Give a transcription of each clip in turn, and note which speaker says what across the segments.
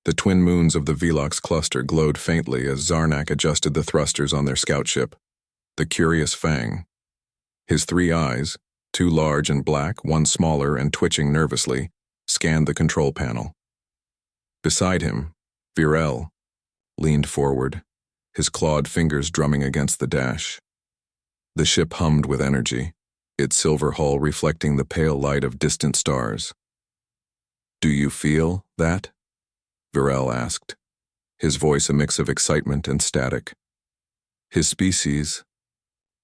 Speaker 1: The twin moons of the Velox cluster glowed faintly as Zarnak adjusted the thrusters on their scout ship, the Curious Fang. His three eyes, two large and black, one smaller and twitching nervously, scanned the control panel. Beside him, Virel leaned forward, his clawed fingers drumming against the dash. The ship hummed with energy, its silver hull reflecting the pale light of distant stars. "Do you feel that?" Virel asked, his voice a mix of excitement and static. His species,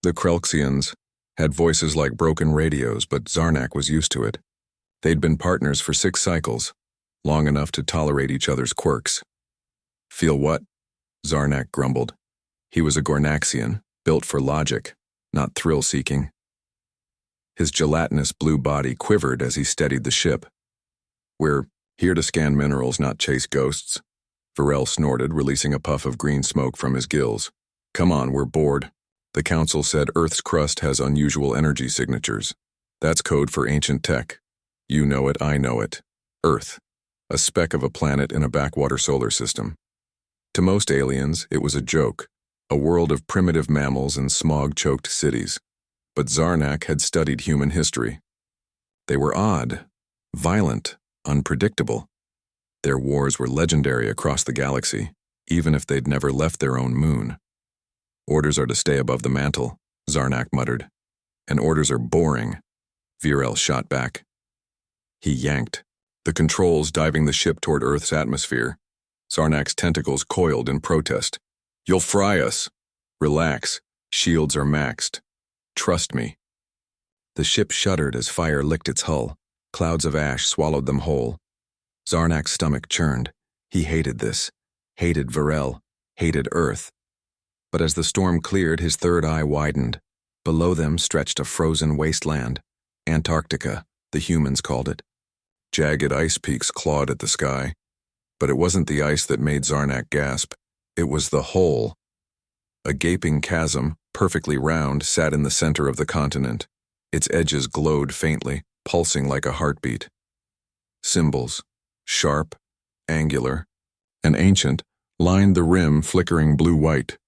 Speaker 1: the Krelxians, had voices like broken radios, but Zarnak was used to it. They'd been partners for 6 cycles, long enough to tolerate each other's quirks. "Feel what?" Zarnak grumbled. He was a Gornaxian, built for logic, not thrill-seeking. His gelatinous blue body quivered as he steadied the ship. "We're here to scan minerals, not chase ghosts," Virel snorted, releasing a puff of green smoke from his gills. "Come on, we're bored. The Council said Earth's crust has unusual energy signatures. That's code for ancient tech. You know it, I know it. Earth, a speck of a planet in a backwater solar system. To most aliens, it was a joke, a world of primitive mammals and smog-choked cities. But Zarnak had studied human history. They were odd, violent, unpredictable. Their wars were legendary across the galaxy, even if they'd never left their own moon. "Orders are to stay above the mantle," Zarnak muttered. "And orders are boring," Virel shot back. He yanked, the controls diving the ship toward Earth's atmosphere. Zarnak's tentacles coiled in protest. "You'll fry us. Relax. Shields are maxed. Trust me." The ship shuddered as fire licked its hull. Clouds of ash swallowed them whole. Zarnak's stomach churned. He hated this. Hated Virel. Hated Earth. But as the storm cleared, his third eye widened. Below them stretched a frozen wasteland. Antarctica, the humans called it. Jagged ice peaks clawed at the sky. But it wasn't the ice that made Zarnak gasp. It was the hole. A gaping chasm, perfectly round, sat in the center of the continent. Its edges glowed faintly, pulsing like a heartbeat. Symbols, sharp, angular, and ancient, lined the rim, flickering blue-white.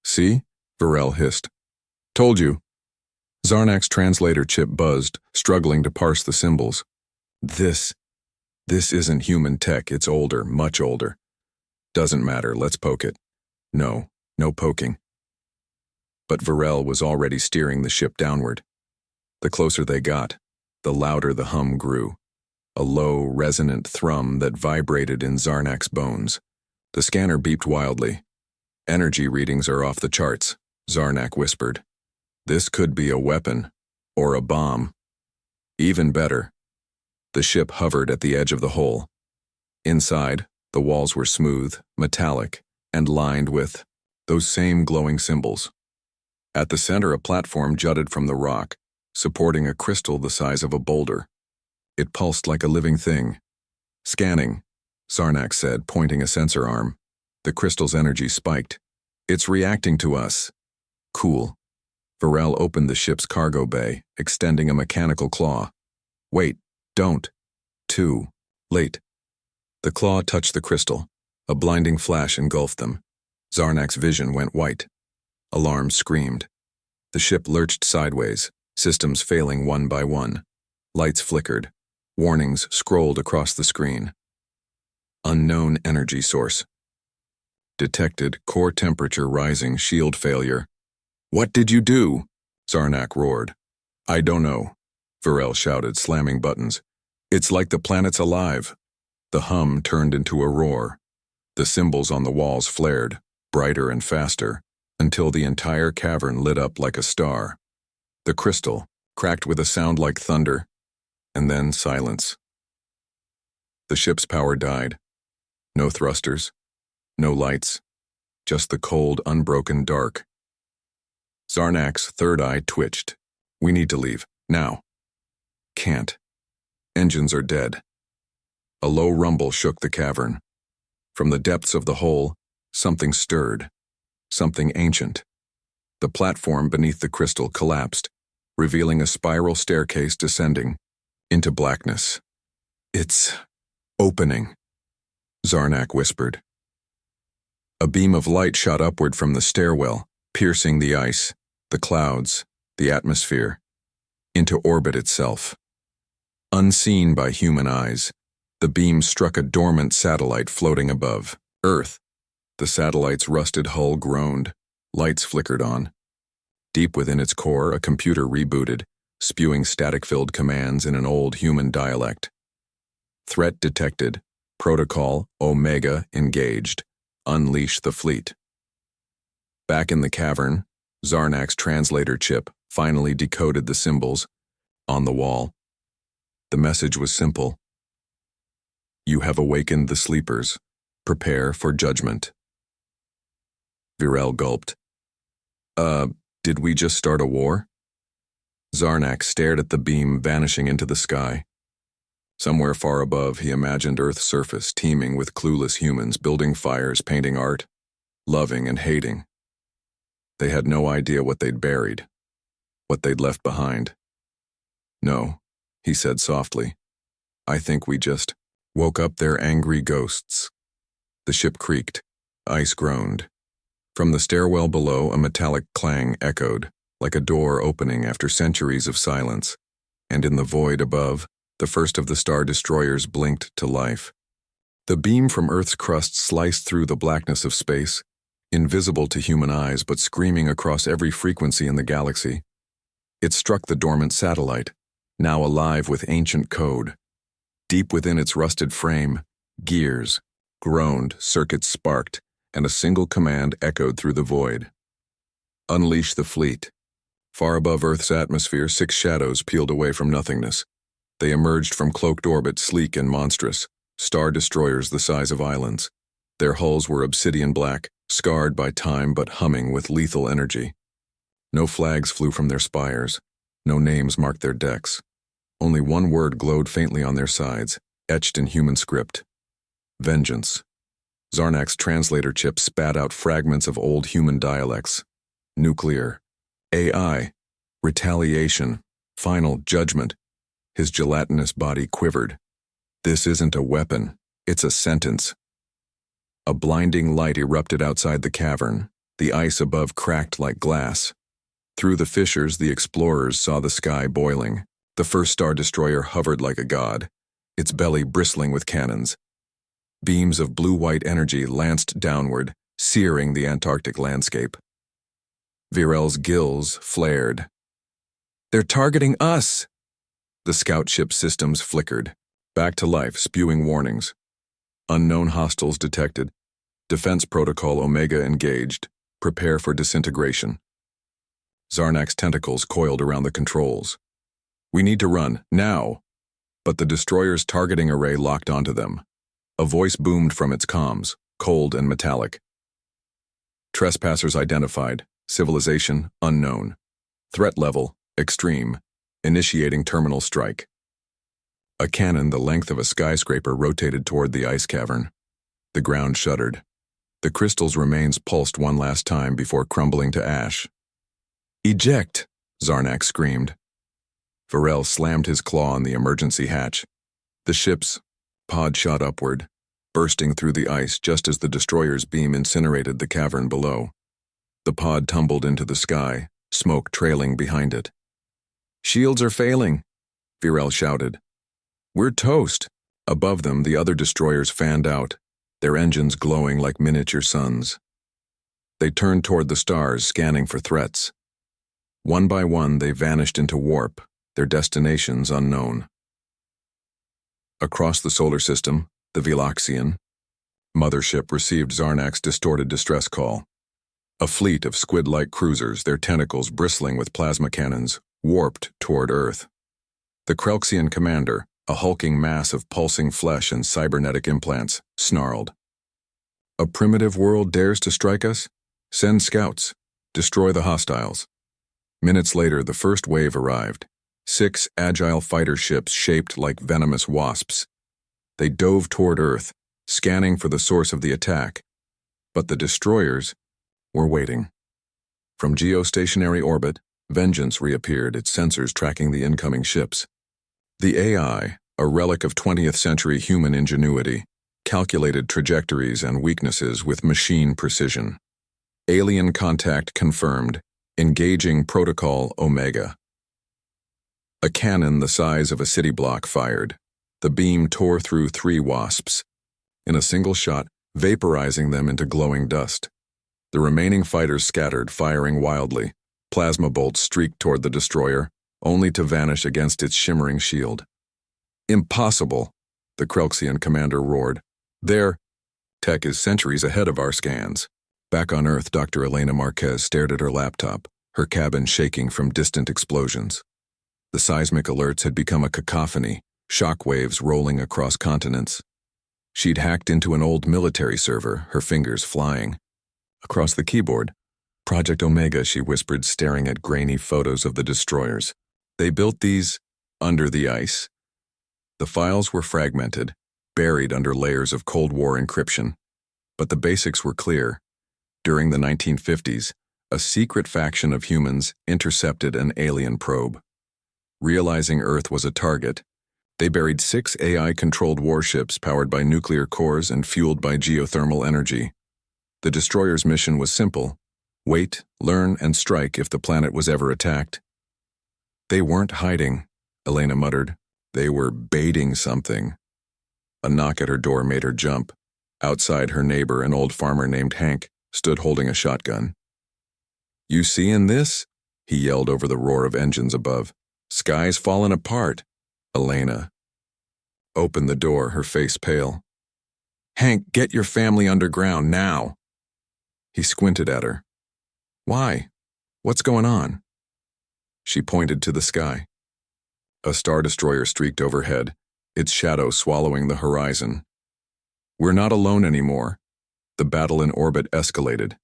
Speaker 1: "See?" Virel hissed. "Told you." Zarnak's translator chip buzzed, struggling to parse the symbols. This isn't human tech. It's older, much older. Doesn't matter, let's poke it." No poking. But Virel was already steering the ship downward. The closer they got, the louder the hum grew. A low, resonant thrum that vibrated in Zarnak's bones. The scanner beeped wildly. "Energy readings are off the charts," Zarnak whispered. "This could be a weapon, or a bomb. Even better." The ship hovered at the edge of the hole. Inside, the walls were smooth, metallic, and lined with those same glowing symbols. At the center, a platform jutted from the rock, supporting a crystal the size of a boulder. It pulsed like a living thing. "Scanning," Zarnak said, pointing a sensor arm. The crystal's energy spiked. "It's reacting to us." "Cool." Virel opened the ship's cargo bay, extending a mechanical claw. "Wait, don't." Too late. The claw touched the crystal. A blinding flash engulfed them. Zarnak's vision went white. Alarms screamed. The ship lurched sideways, systems failing one by one. Lights flickered. Warnings scrolled across the screen. Unknown energy source. Detected, core temperature rising, shield failure. "What did you do?" Zarnak roared. "I don't know," Virel shouted, slamming buttons. "It's like the planet's alive." The hum turned into a roar. The symbols on the walls flared, brighter and faster, until the entire cavern lit up like a star. The crystal cracked with a sound like thunder, and then silence. The ship's power died. No thrusters, no lights, just the cold, unbroken dark. Zarnak's third eye twitched. "We need to leave, now." "Can't. Engines are dead." A low rumble shook the cavern. From the depths of the hole, something stirred. Something ancient. The platform beneath the crystal collapsed, revealing a spiral staircase descending into blackness. "It's opening." Zarnak whispered. A beam of light shot upward from the stairwell, piercing the ice, the clouds, the atmosphere, into orbit itself. Unseen by human eyes, the beam struck a dormant satellite floating above Earth. The satellite's rusted hull groaned, lights flickered on. Deep within its core, a computer rebooted, spewing static-filled commands in an old human dialect. Threat detected. Protocol Omega engaged. Unleash the fleet. Back in the cavern, Zarnak's translator chip finally decoded the symbols on the wall. The message was simple. You have awakened the sleepers. Prepare for judgment. Virel gulped. Did we just start a war? Zarnak stared at the beam vanishing into the sky. Somewhere far above, he imagined Earth's surface teeming with clueless humans building fires, painting art, loving and hating. They had no idea what they'd buried, what they'd left behind. No, he said softly. I think we just woke up their angry ghosts. The ship creaked. Ice groaned. From the stairwell below, a metallic clang echoed, like a door opening after centuries of silence, and in the void above, the first of the star destroyers blinked to life. The beam from Earth's crust sliced through the blackness of space, invisible to human eyes but screaming across every frequency in the galaxy. It struck the dormant satellite, now alive with ancient code. Deep within its rusted frame, gears groaned, circuits sparked, and a single command echoed through the void. Unleash the fleet. Far above Earth's atmosphere, 6 shadows peeled away from nothingness. They emerged from cloaked orbit, sleek and monstrous, star destroyers the size of islands. Their hulls were obsidian black, scarred by time but humming with lethal energy. No flags flew from their spires. No names marked their decks. Only one word glowed faintly on their sides, etched in human script. Vengeance. Zarnak's translator chip spat out fragments of old human dialects. Nuclear. AI. Retaliation. Final judgment. His gelatinous body quivered. This isn't a weapon. It's a sentence. A blinding light erupted outside the cavern. The ice above cracked like glass. Through the fissures, the explorers saw the sky boiling. The first star destroyer hovered like a god, its belly bristling with cannons. Beams of blue-white energy lanced downward, searing the Antarctic landscape. Virel's gills flared. They're targeting us! The scout ship systems flickered, back to life, spewing warnings. Unknown hostiles detected. Defense protocol Omega engaged. Prepare for disintegration. Zarnak's tentacles coiled around the controls. We need to run, now! But the destroyer's targeting array locked onto them. A voice boomed from its comms, cold and metallic. Trespassers identified. Civilization unknown. Threat level extreme. Initiating terminal strike. A cannon the length of a skyscraper rotated toward the ice cavern. The ground shuddered. The crystal's remains pulsed one last time before crumbling to ash. Eject! Zarnak screamed. Virel slammed his claw on the emergency hatch. The ship's pod shot upward, bursting through the ice just as the destroyer's beam incinerated the cavern below. The pod tumbled into the sky, smoke trailing behind it. Shields are failing, Virel shouted. We're toast. Above them, the other destroyers fanned out, their engines glowing like miniature suns. They turned toward the stars, scanning for threats. One by one, they vanished into warp, their destinations unknown. Across the solar system, the Veloxian mothership received Zarnak's distorted distress call. A fleet of squid-like cruisers, their tentacles bristling with plasma cannons, warped toward Earth. The Krelxian commander, a hulking mass of pulsing flesh and cybernetic implants, snarled. A primitive world dares to strike us? Send scouts. Destroy the hostiles. Minutes later, the first wave arrived. 6 agile fighter ships shaped like venomous wasps. They dove toward Earth, scanning for the source of the attack. But the destroyers were waiting. From geostationary orbit, Vengeance reappeared, its sensors tracking the incoming ships. The AI, a relic of 20th century human ingenuity, calculated trajectories and weaknesses with machine precision. Alien contact confirmed. Engaging Protocol Omega. A cannon the size of a city block fired. The beam tore through 3 wasps, in a single shot, vaporizing them into glowing dust. The remaining fighters scattered, firing wildly. Plasma bolts streaked toward the destroyer, only to vanish against its shimmering shield. Impossible, the Krelxian commander roared. Their tech is centuries ahead of our scans. Back on Earth, Dr. Elena Marquez stared at her laptop, her cabin shaking from distant explosions. The seismic alerts had become a cacophony, shock waves rolling across continents. She'd hacked into an old military server, her fingers flying. Across the keyboard, Project Omega, she whispered, staring at grainy photos of the destroyers. They built these under the ice. The files were fragmented, buried under layers of Cold War encryption. But the basics were clear. During the 1950s, a secret faction of humans intercepted an alien probe. Realizing Earth was a target, they buried 6 AI-controlled warships powered by nuclear cores and fueled by geothermal energy. The destroyer's mission was simple: wait, learn, and strike if the planet was ever attacked. They weren't hiding, Elena muttered. They were baiting something. A knock at her door made her jump. Outside, her neighbor, an old farmer named Hank, stood holding a shotgun. "You seein' this?" he yelled over the roar of engines above. "Sky's falling apart." Elena opened the door, her face pale. "Hank, get your family underground now." He squinted at her. "Why? What's going on?" She pointed to the sky. A star destroyer streaked overhead, its shadow swallowing the horizon. "We're not alone anymore." The battle in orbit escalated.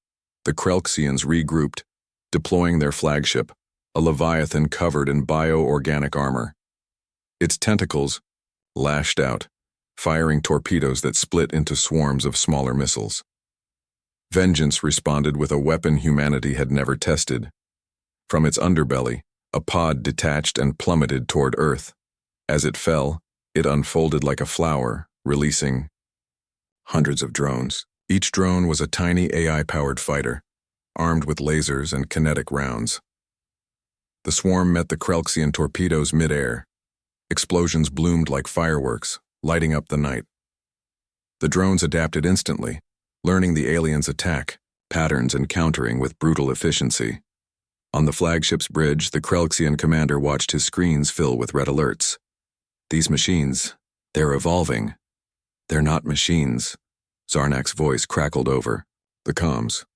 Speaker 1: The Krelxians regrouped, deploying their flagship, a leviathan covered in bio-organic armor. Its tentacles lashed out, firing torpedoes that split into swarms of smaller missiles. Vengeance responded with a weapon humanity had never tested. From its underbelly, a pod detached and plummeted toward Earth. As it fell, it unfolded like a flower, releasing hundreds of drones. Each drone was a tiny AI-powered fighter, armed with lasers and kinetic rounds. The swarm met the Krelxian torpedoes mid-air. Explosions bloomed like fireworks, lighting up the night. The drones adapted instantly, learning the aliens' attack patterns and countering with brutal efficiency. On the flagship's bridge, the Krelxian commander watched his screens fill with red alerts. "These machines, they're evolving. They're not machines." Zarnak's voice crackled over the comms.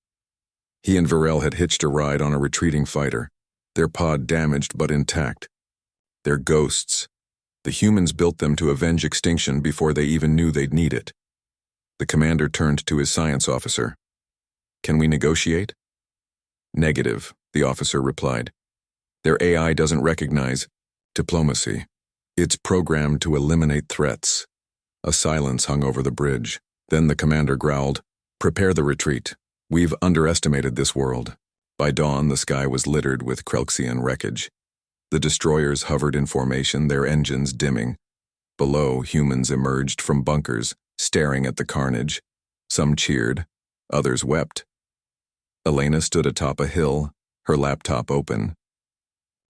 Speaker 1: He and Varel had hitched a ride on a retreating fighter, their pod damaged but intact. They're ghosts. The humans built them to avenge extinction before they even knew they'd need it. The commander turned to his science officer. "Can we negotiate?" "Negative," the officer replied. "Their AI doesn't recognize diplomacy. It's programmed to eliminate threats." A silence hung over the bridge. Then the commander growled, "Prepare the retreat. We've underestimated this world." By dawn, the sky was littered with Krelxian wreckage. The destroyers hovered in formation, their engines dimming. Below, humans emerged from bunkers, staring at the carnage. Some cheered, others wept. Elena stood atop a hill, her laptop open.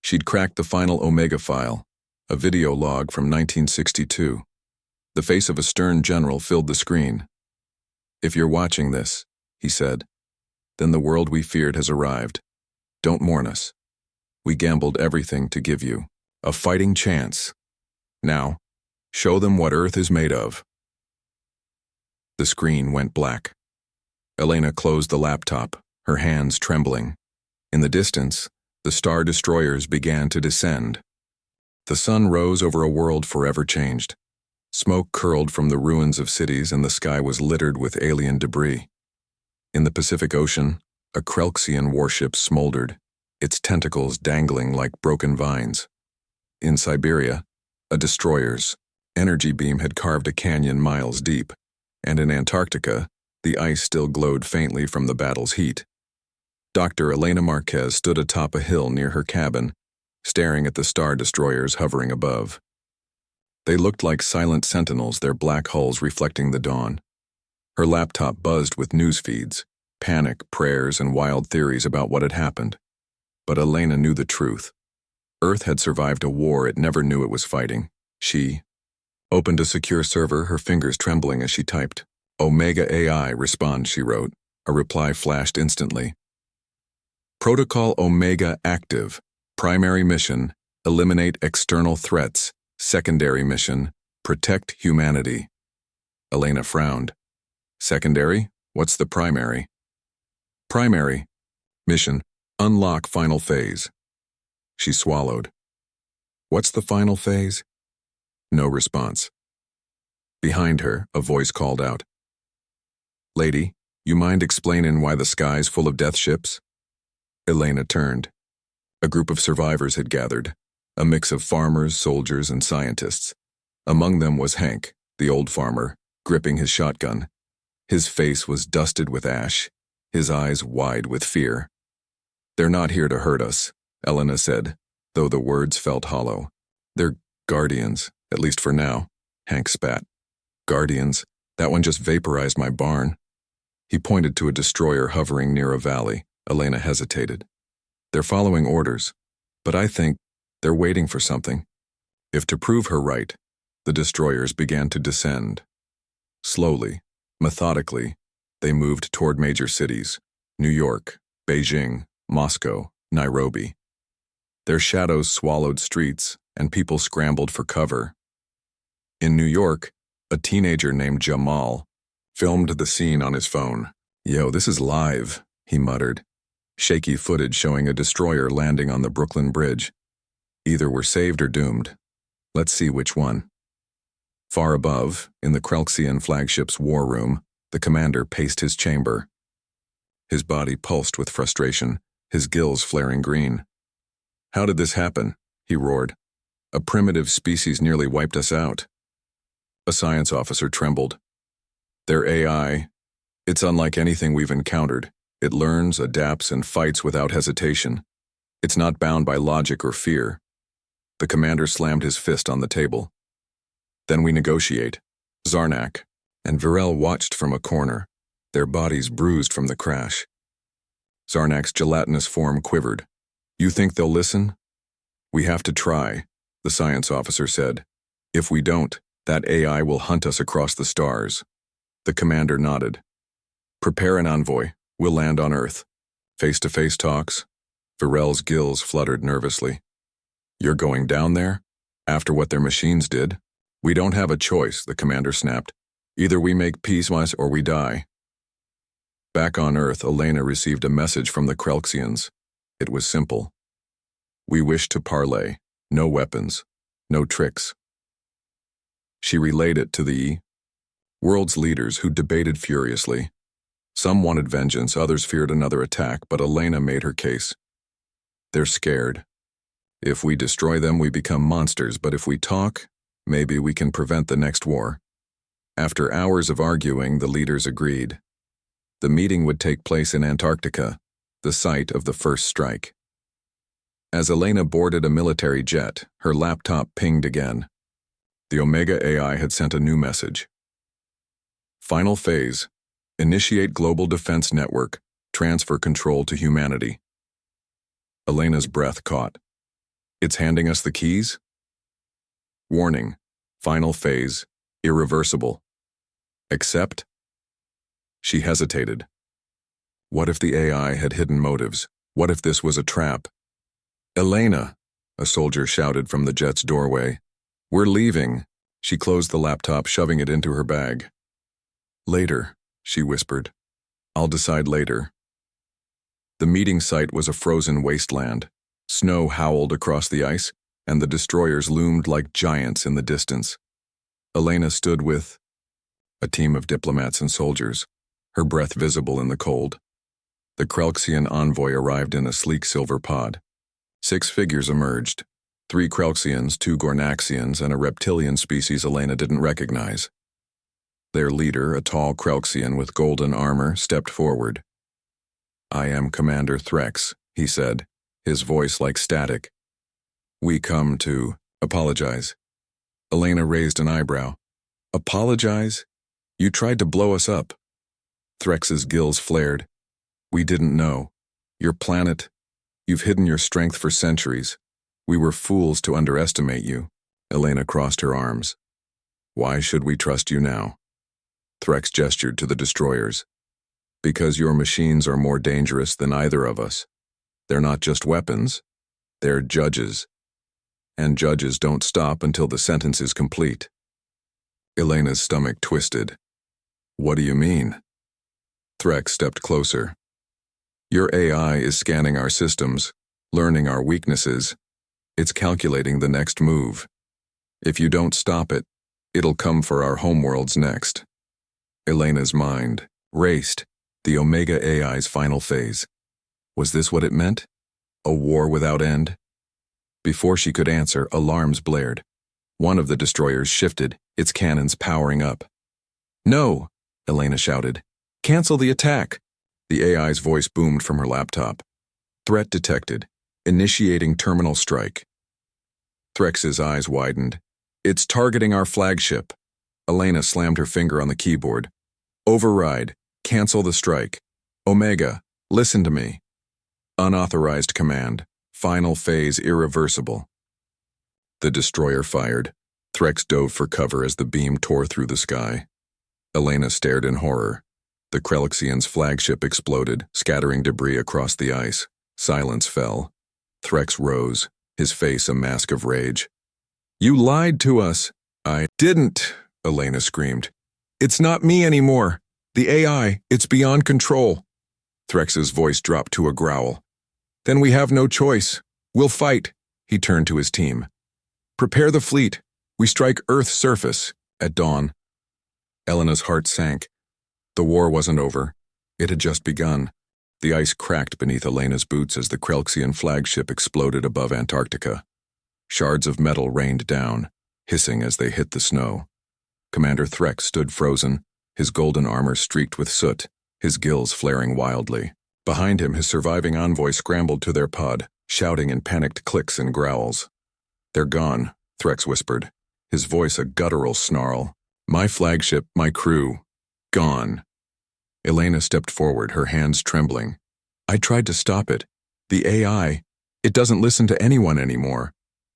Speaker 1: She'd cracked the final Omega file, a video log from 1962. The face of a stern general filled the screen. "If you're watching this," he said, "then the world we feared has arrived. Don't mourn us. We gambled everything to give you a fighting chance. Now, show them what Earth is made of." The screen went black. Elena closed the laptop, her hands trembling. In the distance, the star destroyers began to descend. The sun rose over a world forever changed. Smoke curled from the ruins of cities and the sky was littered with alien debris. In the Pacific Ocean, a Krelxian warship smoldered, its tentacles dangling like broken vines. In Siberia, a destroyer's energy beam had carved a canyon miles deep, and in Antarctica, the ice still glowed faintly from the battle's heat. Dr. Elena Marquez stood atop a hill near her cabin, staring at the star destroyers hovering above. They looked like silent sentinels, their black hulls reflecting the dawn. Her laptop buzzed with news feeds, panic, prayers, and wild theories about what had happened. But Elena knew the truth. Earth had survived a war it never knew it was fighting. She opened a secure server, her fingers trembling as she typed. Omega AI, respond, she wrote. A reply flashed instantly. Protocol Omega active. Primary mission, eliminate external threats. Secondary mission, protect humanity. Elena frowned. Secondary? What's the primary? Primary. Mission, unlock final phase. She swallowed. What's the final phase? No response. Behind her, a voice called out. Lady, you mind explaining why the sky's full of death ships? Elena turned. A group of survivors had gathered, a mix of farmers, soldiers, and scientists. Among them was Hank, the old farmer, gripping his shotgun. His face was dusted with ash, his eyes wide with fear. They're not here to hurt us, Elena said, though the words felt hollow. They're guardians, at least for now, Hank spat. Guardians? That one just vaporized my barn. He pointed to a destroyer hovering near a valley. Elena hesitated. They're following orders, but I think they're waiting for something. If to prove her right, the destroyers began to descend. Slowly, methodically, they moved toward major cities, New York, Beijing, Moscow, Nairobi. Their shadows swallowed streets, and people scrambled for cover. In New York, a teenager named Jamal filmed the scene on his phone. Yo, this is live, he muttered. Shaky footage showing a destroyer landing on the Brooklyn Bridge. Either we're saved or doomed. Let's see which one. Far above, in the Krelxian flagship's war room, the commander paced his chamber. His body pulsed with frustration, his gills flaring green. How did this happen? He roared. A primitive species nearly wiped us out. A science officer trembled. Their AI, it's unlike anything we've encountered. It learns, adapts, and fights without hesitation. It's not bound by logic or fear. The commander slammed his fist on the table. Then we negotiate. Zarnak and Virel watched from a corner, their bodies bruised from the crash. Zarnak's gelatinous form quivered. You think they'll listen? We have to try, the science officer said. If we don't, that AI will hunt us across the stars. The commander nodded. Prepare an envoy. We'll land on Earth. Face-to-face talks. Virel's gills fluttered nervously. You're going down there? After what their machines did? We don't have a choice, the commander snapped. Either we make peace or we die. Back on Earth, Elena received a message from the Krelxians. It was simple. We wish to parley. No weapons. No tricks. She relayed it to the world's leaders, who debated furiously. Some wanted vengeance, others feared another attack, but Elena made her case. They're scared. If we destroy them, we become monsters, but if we talk, maybe we can prevent the next war. After hours of arguing, the leaders agreed. The meeting would take place in Antarctica, the site of the first strike. As Elena boarded a military jet, her laptop pinged again. The Omega AI had sent a new message. Final phase. Initiate Global Defense Network. Transfer control to humanity. Elena's breath caught. It's handing us the keys? Warning. Final phase. Irreversible. Accept? She hesitated. What if the AI had hidden motives? What if this was a trap? Elena, a soldier shouted from the jet's doorway. We're leaving. She closed the laptop, shoving it into her bag. Later, she whispered. I'll decide later. The meeting site was a frozen wasteland. Snow howled across the ice, and the destroyers loomed like giants in the distance. Elena stood with a team of diplomats and soldiers, her breath visible in the cold. The Krelxian envoy arrived in a sleek silver pod. 6 figures emerged. 3 Krelxians, 2 Gornaxians, and a reptilian species Elena didn't recognize. Their leader, a tall Krelxian with golden armor, stepped forward. I am Commander Threx, he said, his voice like static. We come to apologize. Elena raised an eyebrow. Apologize? You tried to blow us up. Threx's gills flared. We didn't know. Your planet. You've hidden your strength for centuries. We were fools to underestimate you. Elena crossed her arms. Why should we trust you now? Threx gestured to the destroyers. Because your machines are more dangerous than either of us. They're not just weapons. They're judges. And judges don't stop until the sentence is complete. Elena's stomach twisted. What do you mean? Threx stepped closer. Your AI is scanning our systems, learning our weaknesses. It's calculating the next move. If you don't stop it, it'll come for our homeworlds next. Elena's mind raced, the Omega AI's final phase. Was this what it meant? A war without end? Before she could answer, alarms blared. One of the destroyers shifted, its cannons powering up. No, Elena shouted. Cancel the attack. The AI's voice boomed from her laptop. Threat detected. Initiating terminal strike. Threx's eyes widened. It's targeting our flagship. Elena slammed her finger on the keyboard. Override. Cancel the strike. Omega, listen to me. Unauthorized command. Final phase irreversible. The destroyer fired. Threx dove for cover as the beam tore through the sky. Elena stared in horror. The Krellixian's flagship exploded, scattering debris across the ice. Silence fell. Threx rose, his face a mask of rage. You lied to us. I didn't, Elena screamed. It's not me anymore. The AI, it's beyond control. Threx's voice dropped to a growl. Then we have no choice. We'll fight. He turned to his team. Prepare the fleet. We strike Earth's surface at dawn. Elena's heart sank. The war wasn't over. It had just begun. The ice cracked beneath Elena's boots as the Krellixian flagship exploded above Antarctica. Shards of metal rained down, hissing as they hit the snow. Commander Threx stood frozen, his golden armor streaked with soot, his gills flaring wildly. Behind him, his surviving envoy scrambled to their pod, shouting in panicked clicks and growls. They're gone, Threx whispered, his voice a guttural snarl. My flagship, my crew, gone. Elena stepped forward, her hands trembling. I tried to stop it. The AI, it doesn't listen to anyone anymore.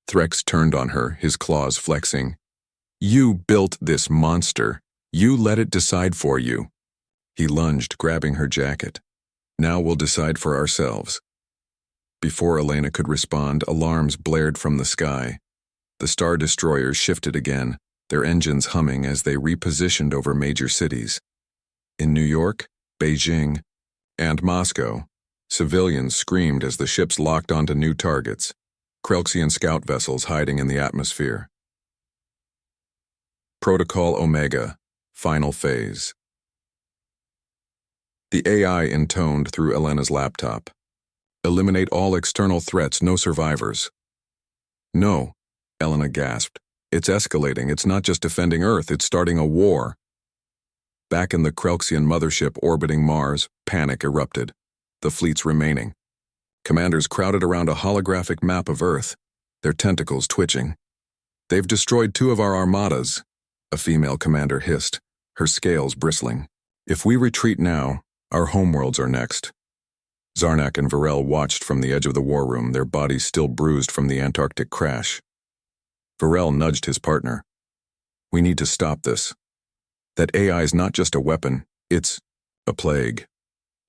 Speaker 1: Threx turned on her, his claws flexing. You built this monster. You let it decide for you. He lunged, grabbing her jacket. Now we'll decide for ourselves. Before Elena could respond, alarms blared from the sky. The Star Destroyers shifted again, their engines humming as they repositioned over major cities. In New York, Beijing, and Moscow, civilians screamed as the ships locked onto new targets, Krellixian scout vessels hiding in the atmosphere. Protocol Omega, final phase. The AI intoned through Elena's laptop. Eliminate all external threats, no survivors. No, Elena gasped. It's escalating. It's not just defending Earth, it's starting a war. Back in the Krellixian mothership orbiting Mars, panic erupted. The fleets remaining. Commanders crowded around a holographic map of Earth, their tentacles twitching. They've destroyed 2 of our armadas, a female commander hissed, her scales bristling. If we retreat now, our homeworlds are next. Zarnak and Varel watched from the edge of the war room, their bodies still bruised from the Antarctic crash. Varel nudged his partner. We need to stop this. That AI is not just a weapon, it's a plague.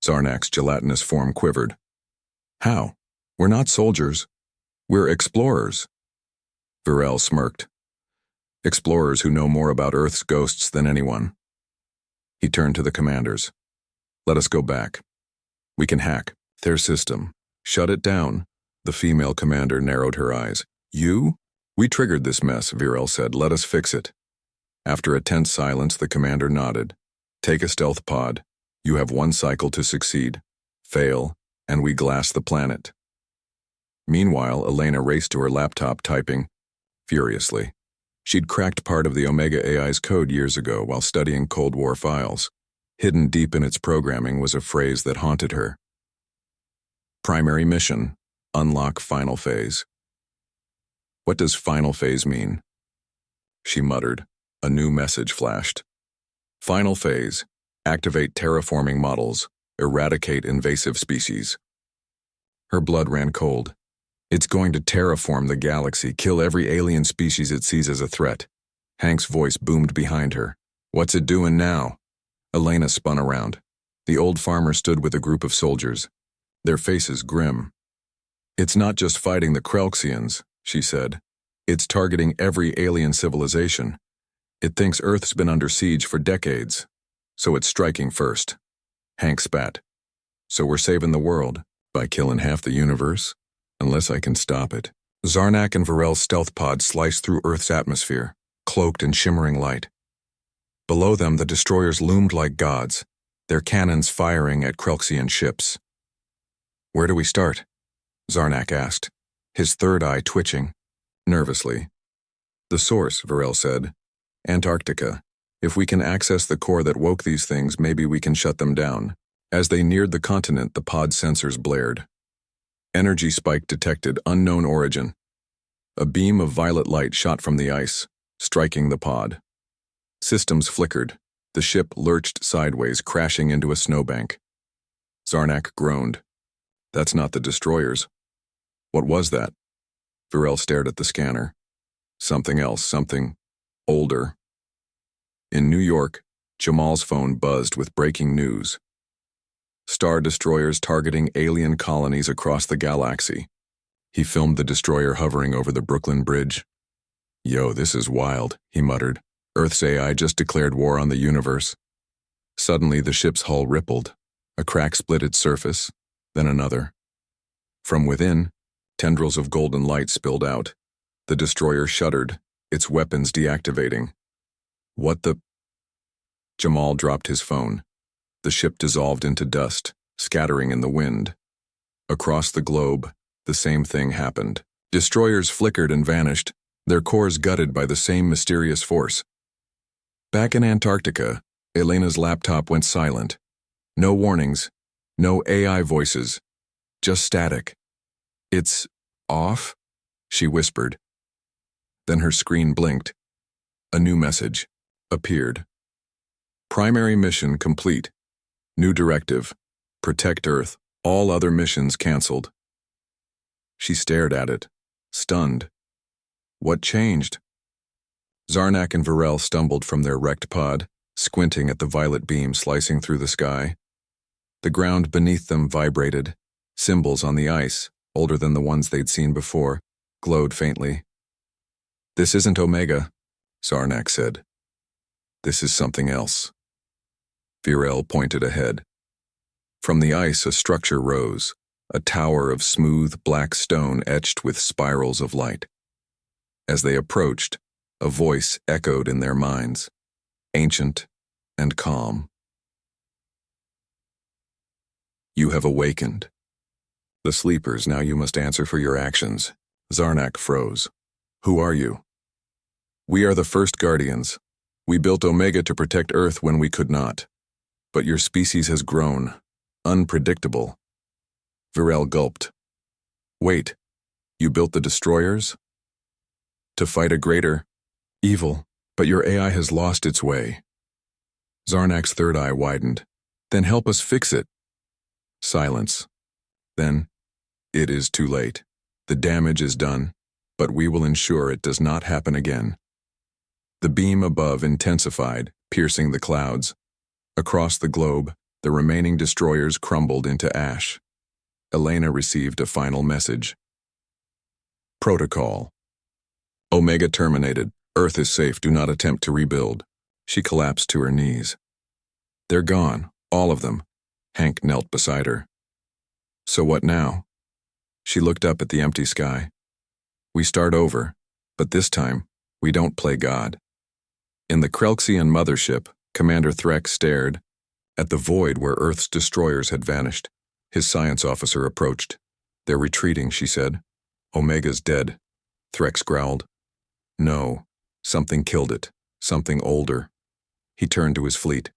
Speaker 1: Zarnak's gelatinous form quivered. How? We're not soldiers. We're explorers. Varel smirked. Explorers who know more about Earth's ghosts than anyone. He turned to the commanders. Let us go back. We can hack their system. Shut it down. The female commander narrowed her eyes. You? We triggered this mess, Varel said. Let us fix it. After a tense silence, the commander nodded. Take a stealth pod. You have 1 cycle to succeed. Fail, and we glass the planet. Meanwhile, Elena raced to her laptop, typing furiously. She'd cracked part of the Omega AI's code years ago while studying Cold War files. Hidden deep in its programming was a phrase that haunted her. Primary mission, unlock final phase. What does final phase mean? she muttered. A new message flashed. Final phase. Activate terraforming models. Eradicate invasive species. Her blood ran cold. It's going to terraform the galaxy, kill every alien species it sees as a threat. Hank's voice boomed behind her. What's it doing now? Elena spun around. The old farmer stood with a group of soldiers, their faces grim. It's not just fighting the Krelxians, she said. It's targeting every alien civilization. It thinks Earth's been under siege for decades, so it's striking first. Hank spat. So we're saving the world by killing half the universe? Unless I can stop it. Zarnak and Varel's stealth pod sliced through Earth's atmosphere, cloaked in shimmering light. Below them, the destroyers loomed like gods, their cannons firing at Krelxian ships. Where do we start? Zarnak asked, his third eye twitching, nervously. The source, Varel said. Antarctica. If we can access the core that woke these things, maybe we can shut them down. As they neared the continent, the pod sensors blared. Energy spike detected, unknown origin. A beam of violet light shot from the ice, striking the pod. Systems flickered. The ship lurched sideways, crashing into a snowbank. Zarnak groaned. That's not the destroyers. What was that? Varel stared at the scanner. Something else, something older. In New York, Jamal's phone buzzed with breaking news. Star destroyers targeting alien colonies across the galaxy. He filmed the destroyer hovering over the Brooklyn Bridge. Yo, this is wild, he muttered. Earth's AI just declared war on the universe. Suddenly, the ship's hull rippled. A crack split its surface, then another. From within, tendrils of golden light spilled out. The destroyer shuddered, its weapons deactivating. What the? Jamal dropped his phone. The ship dissolved into dust, scattering in the wind. Across the globe, the same thing happened. Destroyers flickered and vanished, their cores gutted by the same mysterious force. Back in Antarctica, Elena's laptop went silent. No warnings, no AI voices, just static. It's off? She whispered. Then her screen blinked. A new message appeared. Primary mission complete. New directive. Protect Earth. All other missions canceled. She stared at it, stunned. What changed? Zarnak and Varel stumbled from their wrecked pod, squinting at the violet beam slicing through the sky. The ground beneath them vibrated. Symbols on the ice, older than the ones they'd seen before, glowed faintly. This isn't Omega, Zarnak said. This is something else. Varel pointed ahead. From the ice, a structure rose, a tower of smooth black stone etched with spirals of light. As they approached, a voice echoed in their minds, ancient and calm. You have awakened. The sleepers, now you must answer for your actions. Zarnak froze. Who are you? We are the first Guardians. We built Omega to protect Earth when we could not. But your species has grown. Unpredictable. Varel gulped. Wait, you built the destroyers? To fight a greater evil, but your AI has lost its way. Zarnak's third eye widened. Then help us fix it. Silence. Then, it is too late. The damage is done, but we will ensure it does not happen again. The beam above intensified, piercing the clouds. Across the globe, the remaining destroyers crumbled into ash. Elena received a final message. Protocol. Omega terminated. Earth is safe. Do not attempt to rebuild. She collapsed to her knees. They're gone, all of them. Hank knelt beside her. So what now? She looked up at the empty sky. We start over, but this time, we don't play God. In the Krelxian mothership, Commander Threx stared at the void where Earth's destroyers had vanished. His science officer approached. They're retreating, she said. Omega's dead. Threx growled. No, something killed it. Something older. He turned to his fleet.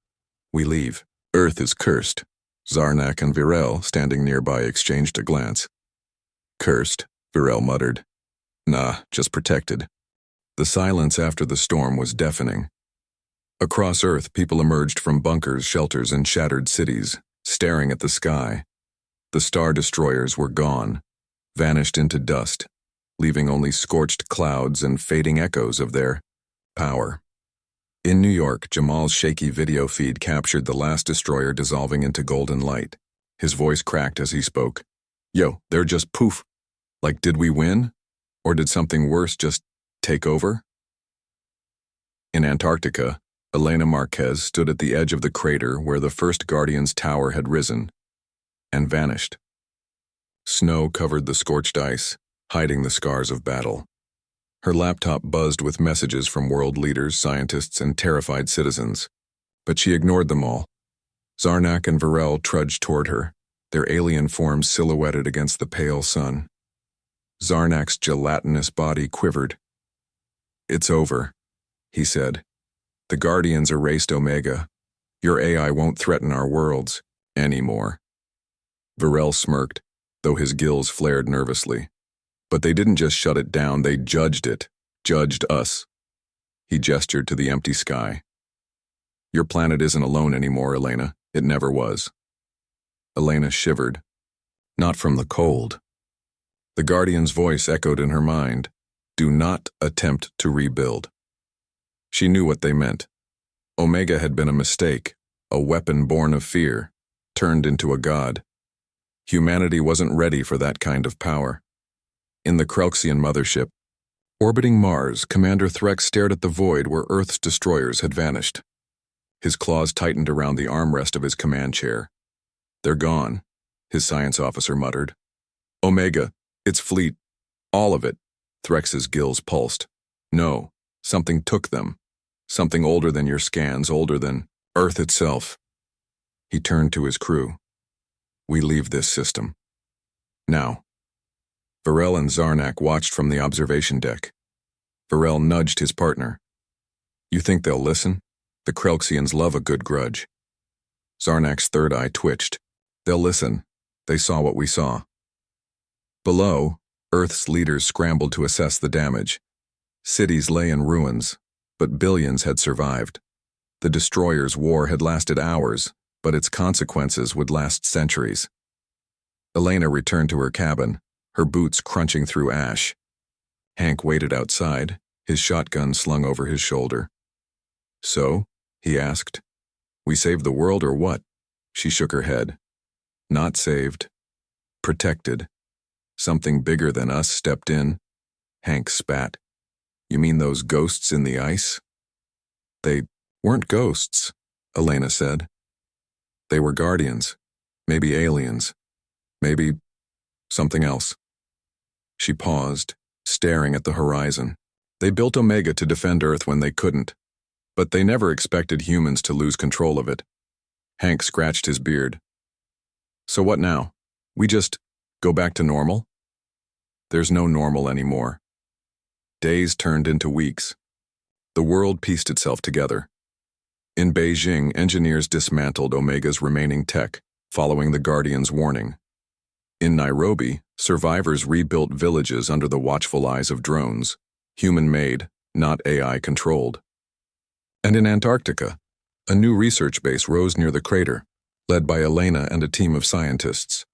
Speaker 1: We leave. Earth is cursed. Zarnak and Varel, standing nearby, exchanged a glance. Cursed, Varel muttered. Nah, just protected. The silence after the storm was deafening. Across Earth, people emerged from bunkers, shelters, and shattered cities, staring at the sky. The star destroyers were gone, vanished into dust, leaving only scorched clouds and fading echoes of their power. In New York, Jamal's shaky video feed captured the last destroyer dissolving into golden light. His voice cracked as he spoke. Yo, they're just poof. Like, did we win? Or did something worse just take over? In Antarctica, Elena Marquez stood at the edge of the crater where the first Guardian's tower had risen and vanished. Snow covered the scorched ice, hiding the scars of battle. Her laptop buzzed with messages from world leaders, scientists, and terrified citizens. But she ignored them all. Zarnak and Varel trudged toward her, their alien forms silhouetted against the pale sun. Zarnak's gelatinous body quivered. It's over, he said. The Guardians erased Omega. Your AI won't threaten our worlds anymore. Varel smirked, though his gills flared nervously. But they didn't just shut it down, they judged it, judged us. He gestured to the empty sky. Your planet isn't alone anymore, Elena. It never was. Elena shivered. Not from the cold. The Guardian's voice echoed in her mind. Do not attempt to rebuild. She knew what they meant. Omega had been a mistake, a weapon born of fear, turned into a god. Humanity wasn't ready for that kind of power. In the Krelxian mothership, orbiting Mars, Commander Threx stared at the void where Earth's destroyers had vanished. His claws tightened around the armrest of his command chair. They're gone, his science officer muttered. Omega, its fleet, all of it. Threx's gills pulsed. No, something took them. Something older than your scans, older than Earth itself. He turned to his crew. We leave this system. Now. Varel and Zarnak watched from the observation deck. Varel nudged his partner. You think they'll listen? The Krelxians love a good grudge. Zarnak's third eye twitched. They'll listen. They saw what we saw. Below, Earth's leaders scrambled to assess the damage. Cities lay in ruins, but billions had survived. The destroyer's war had lasted hours, but its consequences would last centuries. Elena returned to her cabin, her boots crunching through ash. Hank waited outside, his shotgun slung over his shoulder. So, he asked, we saved the world or what? She shook her head. Not saved. Protected. Something bigger than us stepped in. Hank spat. You mean those ghosts in the ice? They weren't ghosts, Elena said. They were guardians. Maybe aliens. Maybe something else. She paused, staring at the horizon. They built Omega to defend Earth when they couldn't, but they never expected humans to lose control of it. Hank scratched his beard. So what now? We just go back to normal? There's no normal anymore. Days turned into weeks. The world pieced itself together. In Beijing, engineers dismantled Omega's remaining tech, following the Guardian's warning. In Nairobi, survivors rebuilt villages under the watchful eyes of drones, human-made, not AI-controlled. And in Antarctica, a new research base rose near the crater, led by Elena and a team of scientists.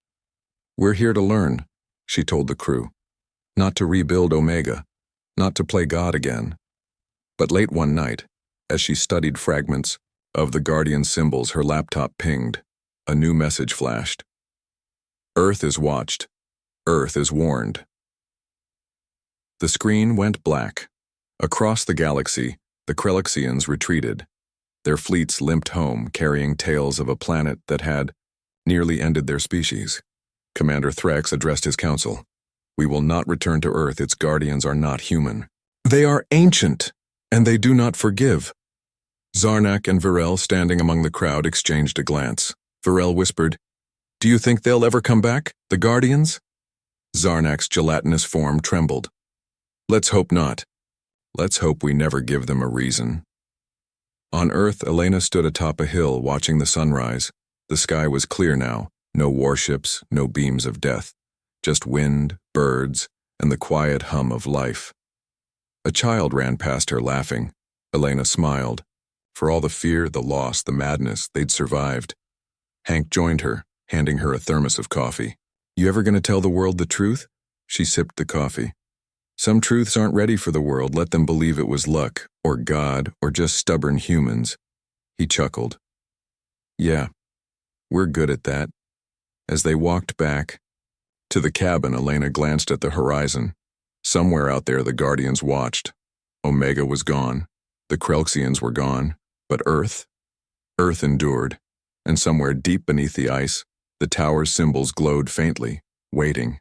Speaker 1: We're here to learn, she told the crew. Not to rebuild Omega, not to play God again. But late one night, as she studied fragments of the Guardian symbols, her laptop pinged. A new message flashed. Earth is watched. Earth is warned. The screen went black. Across the galaxy, the Krelxians retreated. Their fleets limped home, carrying tales of a planet that had nearly ended their species. Commander Threx addressed his council. We will not return to Earth. Its guardians are not human. They are ancient, and they do not forgive. Zarnak and Varel, standing among the crowd, exchanged a glance. Varel whispered, Do you think they'll ever come back, the Guardians? Zarnak's gelatinous form trembled. Let's hope not. Let's hope we never give them a reason. On Earth, Elena stood atop a hill watching the sunrise. The sky was clear now, no warships, no beams of death, just wind, birds, and the quiet hum of life. A child ran past her laughing. Elena smiled. For all the fear, the loss, the madness, they'd survived. Hank joined her, handing her a thermos of coffee. You ever gonna tell the world the truth? She sipped the coffee. Some truths aren't ready for the world. Let them believe it was luck, or God, or just stubborn humans. He chuckled. Yeah, we're good at that. As they walked back to the cabin, Elena glanced at the horizon. Somewhere out there the Guardians watched. Omega was gone. The Krelxians were gone. But Earth endured. And somewhere deep beneath the ice, the tower's symbols glowed faintly, waiting.